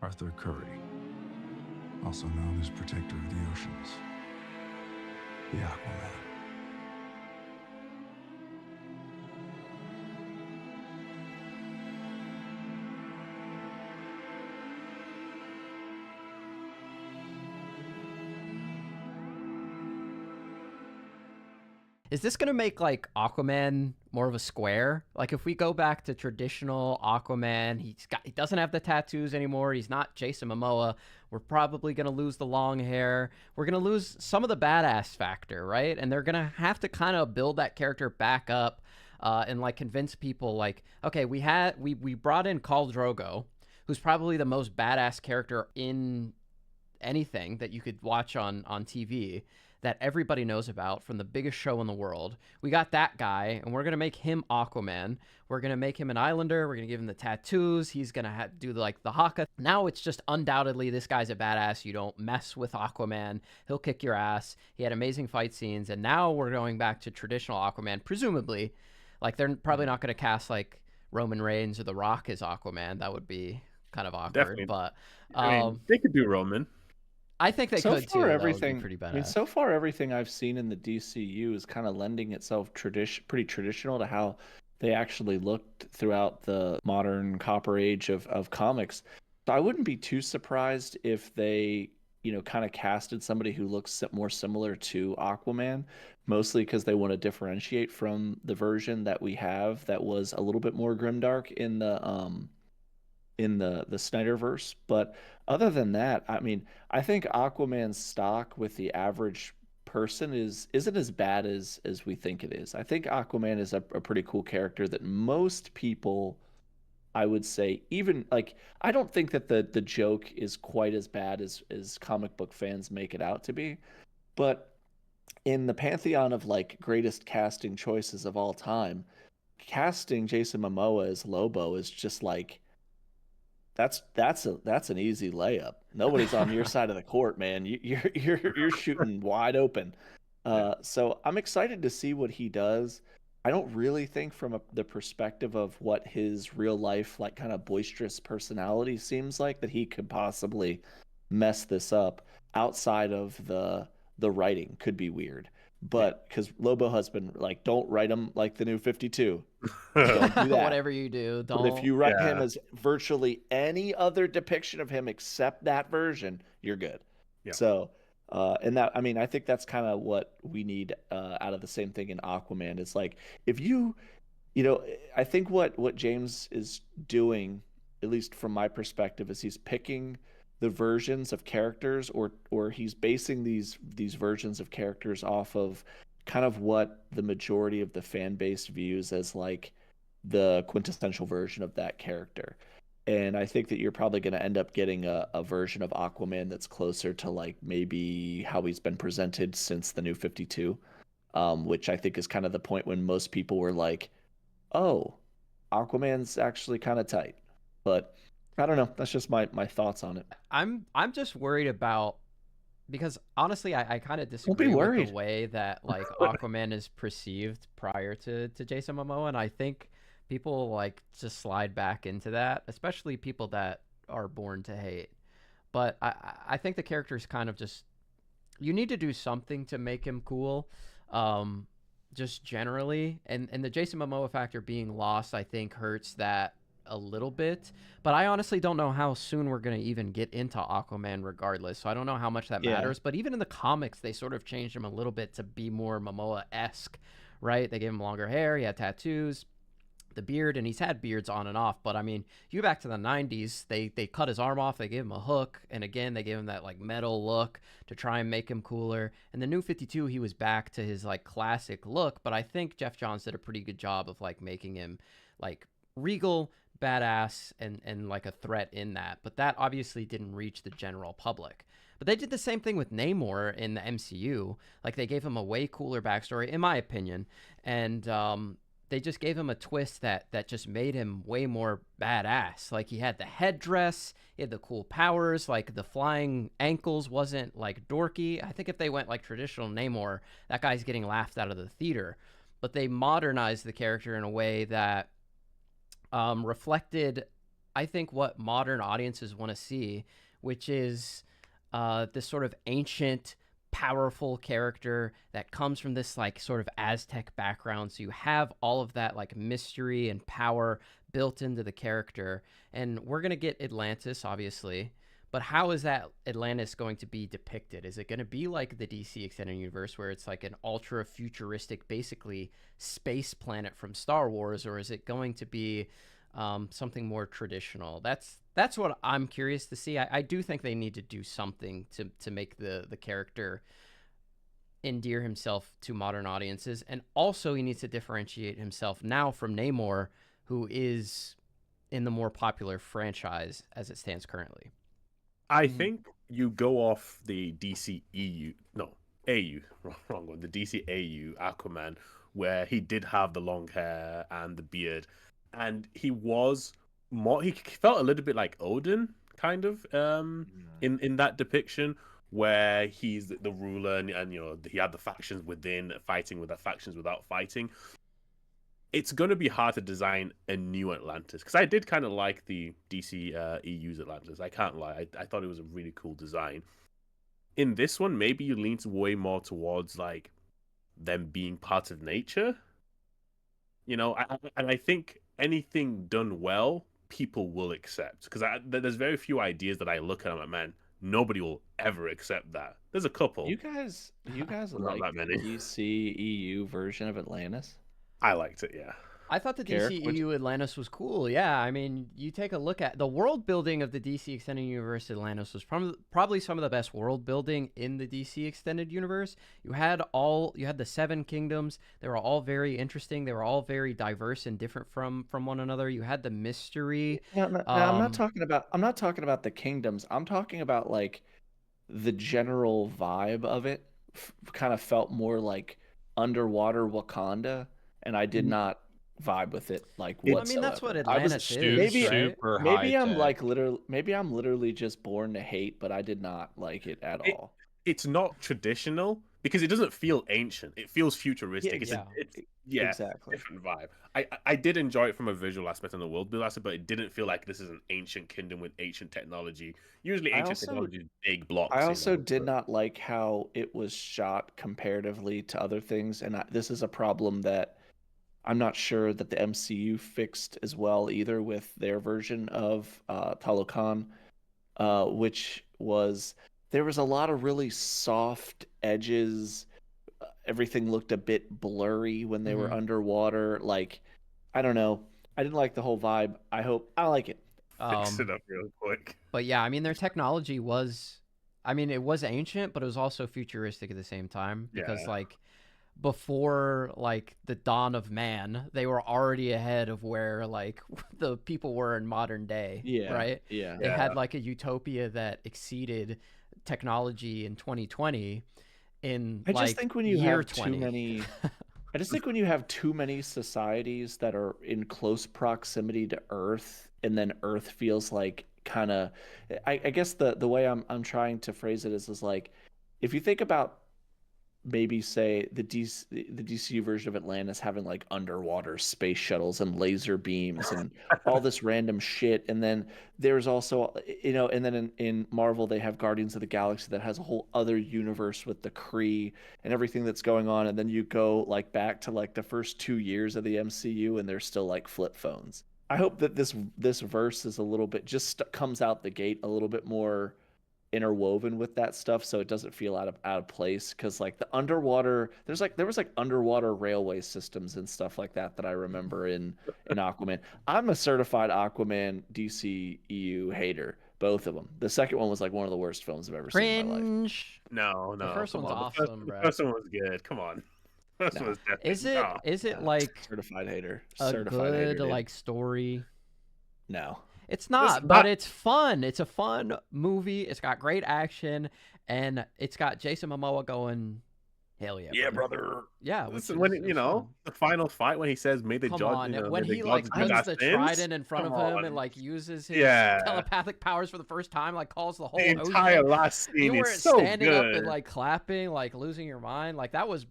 Arthur Curry, also known as Protector of the Oceans, the Aquaman. Is this going to make like Aquaman more of a square? Like if we go back to traditional Aquaman, he doesn't have the tattoos anymore. He's not Jason Momoa. We're probably going to lose the long hair. We're going to lose some of the badass factor, right? And they're going to have to kind of build that character back up and like convince people like, okay, we brought in Khal Drogo, who's probably the most badass character in anything that you could watch on TV that everybody knows about from the biggest show in the world. We got that guy, and we're going to make him Aquaman. We're going to make him an islander. We're going to give him the tattoos. He's going to do like the haka. Now it's just undoubtedly this guy's a badass. You don't mess with Aquaman. He'll kick your ass. He had amazing fight scenes, and now we're going back to traditional Aquaman, presumably. Like they're probably not going to cast like Roman Reigns or The Rock as Aquaman. That would be kind of awkward. Definitely. But I mean, they could do Roman. I think they could too. Everything, that would be pretty badass. I mean, so far everything I've seen in the DCU is kind of lending itself pretty traditional to how they actually looked throughout the modern Copper Age of comics. So I wouldn't be too surprised if they, kind of casted somebody who looks more similar to Aquaman, mostly because they want to differentiate from the version that we have that was a little bit more grimdark in the Snyderverse. But other than that, I mean, I think Aquaman's stock with the average person isn't as bad as we think it is. I think Aquaman is a pretty cool character that most people, I would say, even like, I don't think that the joke is quite as bad as comic book fans make it out to be. But in the pantheon of like greatest casting choices of all time, casting Jason Momoa as Lobo is just like, that's an easy layup. Nobody's on your side of the court, man. You're shooting wide open. So I'm excited to see what he does. I don't really think from the perspective of what his real life, like kind of boisterous personality seems like, that he could possibly mess this up. Outside of the writing could be weird. But because Lobo has been like, don't write him like the New 52. Don't do that. Whatever you do, don't. But if you write him as virtually any other depiction of him except that version, you're good. Yeah. So, and that, I mean, I think that's kind of what we need out of the same thing in Aquaman. It's like, if I think what James is doing, at least from my perspective, is he's picking the versions of characters, or he's basing these versions of characters off of kind of what the majority of the fan base views as like the quintessential version of that character. And I think that you're probably going to end up getting a version of Aquaman that's closer to like maybe how he's been presented since the New 52, which I think is kind of the point when most people were like, oh, Aquaman's actually kind of tight. But I don't know. That's just my thoughts on it. I'm just worried about, because honestly, I kind of disagree with the way that like Aquaman is perceived prior to Jason Momoa, and I think people like just slide back into that, especially people that are born to hate. But I think the character is kind of just, you need to do something to make him cool, just generally, and the Jason Momoa factor being lost, I think, hurts that a little bit. But I honestly don't know how soon we're going to even get into Aquaman regardless, so I don't know how much that matters. But even in the comics, they sort of changed him a little bit to be more Momoa-esque, right? They gave him longer hair, he had tattoos, the beard, and he's had beards on and off. But I mean, you go back to the 90s, they cut his arm off, they gave him a hook, and again they gave him that like metal look to try and make him cooler. And the New 52, he was back to his like classic look, but I think Jeff Johns did a pretty good job of like making him like regal, badass, and like a threat in that. But that obviously didn't reach the general public. But they did the same thing with Namor in the MCU. Like, they gave him a way cooler backstory, in my opinion, and they just gave him a twist that just made him way more badass. Like, he had the headdress, he had the cool powers, like the flying ankles wasn't like dorky. I think if they went like traditional Namor, that guy's getting laughed out of the theater. But they modernized the character in a way that reflected, I think what modern audiences want to see, which is this sort of ancient, powerful character that comes from this like sort of Aztec background. So you have all of that like mystery and power built into the character. And we're going to get Atlantis, obviously. But how is that Atlantis going to be depicted? Is it going to be like the DC Extended Universe where it's like an ultra futuristic, basically space planet from Star Wars? Or is it going to be something more traditional? That's what I'm curious to see. I do think they need to do something to make the character endear himself to modern audiences. And also he needs to differentiate himself now from Namor, who is in the more popular franchise as it stands currently. I think you go off the DCEU, no, AU, wrong one, the DCAU Aquaman, where he did have the long hair and the beard, and he was more, he felt a little bit like Odin, kind of, in that depiction, where he's the ruler and you know, he had the factions within fighting with the factions without fighting. It's going to be hard to design a new Atlantis, because I did kind of like the DCEU's Atlantis. I can't lie. I thought it was a really cool design. In this one, maybe you lean way more towards like them being part of nature. You know, and I think anything done well, people will accept. Because there's very few ideas that I look at and I'm like, man, nobody will ever accept that. There's a couple. You guys Not like that many. the DCEU version of Atlantis? I liked it, yeah. I thought the Garrick, DCEU Atlantis was cool. Yeah, I mean, you take a look at the world building of the DC Extended Universe Atlantis was probably some of the best world building in the DC Extended Universe. You had the 7 kingdoms. They were all very interesting. They were all very diverse and different from one another. You had the mystery. No, I'm not talking about the kingdoms. I'm talking about like the general vibe of it. Kind of felt more like underwater Wakanda, and I did not vibe with it like whatsoever. I mean, that's what Atlantis is. Maybe I'm literally just born to hate, but I did not like it at all. It's not traditional because it doesn't feel ancient. It feels futuristic. Yeah, exactly. Different vibe. I did enjoy it from a visual aspect and the world build aspect, but it didn't feel like this is an ancient kingdom with ancient technology. Usually ancient technology is big blocks. I also did not like how it was shot comparatively to other things, and this is a problem that I'm not sure that the MCU fixed as well either with their version of Talokan, which was there was a lot of really soft edges. Everything looked a bit blurry when they were underwater. Like, I don't know. I didn't like the whole vibe. I like it. Fix it up real quick. But yeah, I mean, their technology was, I mean, it was ancient, but it was also futuristic at the same time because like before like the dawn of man, they were already ahead of where like the people were in modern day. Yeah. Right. Yeah. They had like a utopia that exceeded technology in 2020 in I just think when you have 20. too many I just think when you have too many societies that are in close proximity to Earth, and then Earth feels like kind of I guess the way I'm trying to phrase it is like if you think about maybe say the DCU version of Atlantis having like underwater space shuttles and laser beams and all this random shit, and then there's also and then in Marvel they have Guardians of the Galaxy that has a whole other universe with the Kree and everything that's going on, and then you go like back to like the first 2 years of the MCU and they're still like flip phones. I hope that this verse is a little bit just comes out the gate a little bit more interwoven with that stuff, so it doesn't feel out of place. Because like the underwater, there was like underwater railway systems and stuff like that I remember in Aquaman. I'm a certified Aquaman DCEU hater, both of them. The second one was like one of the worst films I've ever seen in my life. No, the first one's awesome, bro. The first one was good. Come on. First one was definitely is it like certified hater? A good like story? No. It's not, but it's fun. It's a fun movie. It's got great action, and it's got Jason Momoa going, hell yeah. Yeah, brother. Yeah. Listen, when the final fight when he says, "May the judge," when he like puts the trident in front of him and like uses his telepathic powers for the first time, like calls the whole entire last scene. You weren't standing up and like clapping, like losing your mind. Like that was.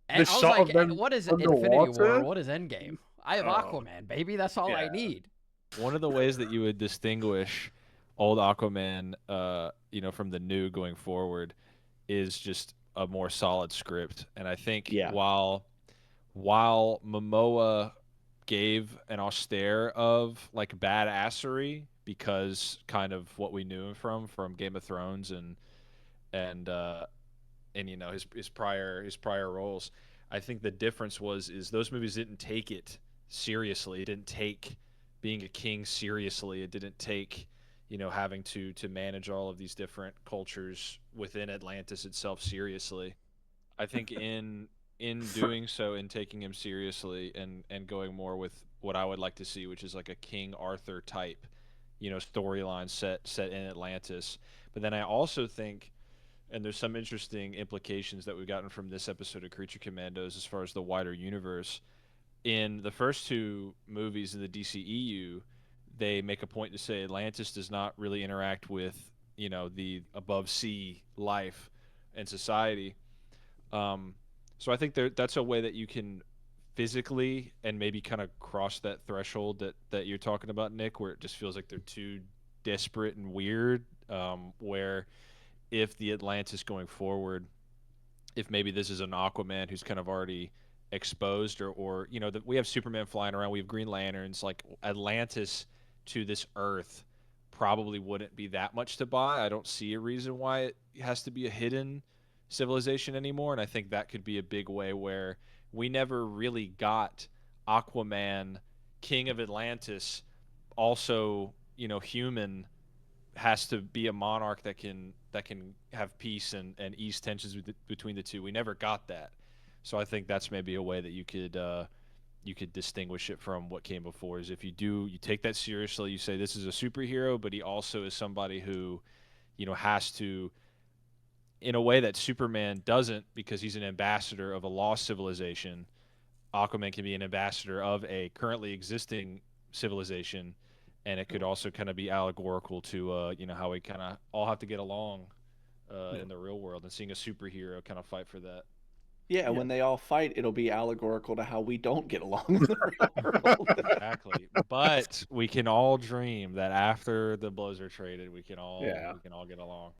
And I was like, what is Infinity War? What is Endgame? I have Aquaman, baby. That's all I need. one of the ways that you would distinguish old Aquaman, from the new going forward, is just a more solid script. And I think while Momoa gave an austere of like badassery because kind of what we knew him from Game of Thrones and his prior roles. I think the difference is those movies didn't take it seriously. It didn't take being a king seriously. It didn't take having to manage all of these different cultures within Atlantis itself seriously. I think in doing so, in taking him seriously and going more with what I would like to see, which is like a King Arthur type, storyline set in Atlantis. But then I also think, and there's some interesting implications that we've gotten from this episode of Creature Commandos as far as the wider universe. In the first two movies in the DCEU, they make a point to say Atlantis does not really interact with, the above sea life and society. So I think that's a way that you can physically and maybe kind of cross that threshold that you're talking about, Nick, where it just feels like they're too disparate and weird. Where if the Atlantis going forward, if maybe this is an Aquaman who's kind of already exposed, or we have Superman flying around, we have Green Lanterns, like Atlantis to this Earth probably wouldn't be that much to buy. I don't see a reason why it has to be a hidden civilization anymore, and I think that could be a big way where we never really got Aquaman, King of Atlantis, also human, has to be a monarch that can have peace and ease tensions between the two. We never got that, so I think that's maybe a way that you could distinguish it from what came before. Is if you take that seriously, you say this is a superhero, but he also is somebody who has to, in a way that Superman doesn't, because he's an ambassador of a lost civilization. Aquaman can be an ambassador of a currently existing civilization, and it could also kind of be allegorical to how we kind of all have to get along in the real world, and seeing a superhero kind of fight for that. Yeah, when they all fight, it'll be allegorical to how we don't get along in the real world. Exactly. But we can all dream that after the blows are traded, we can all get along.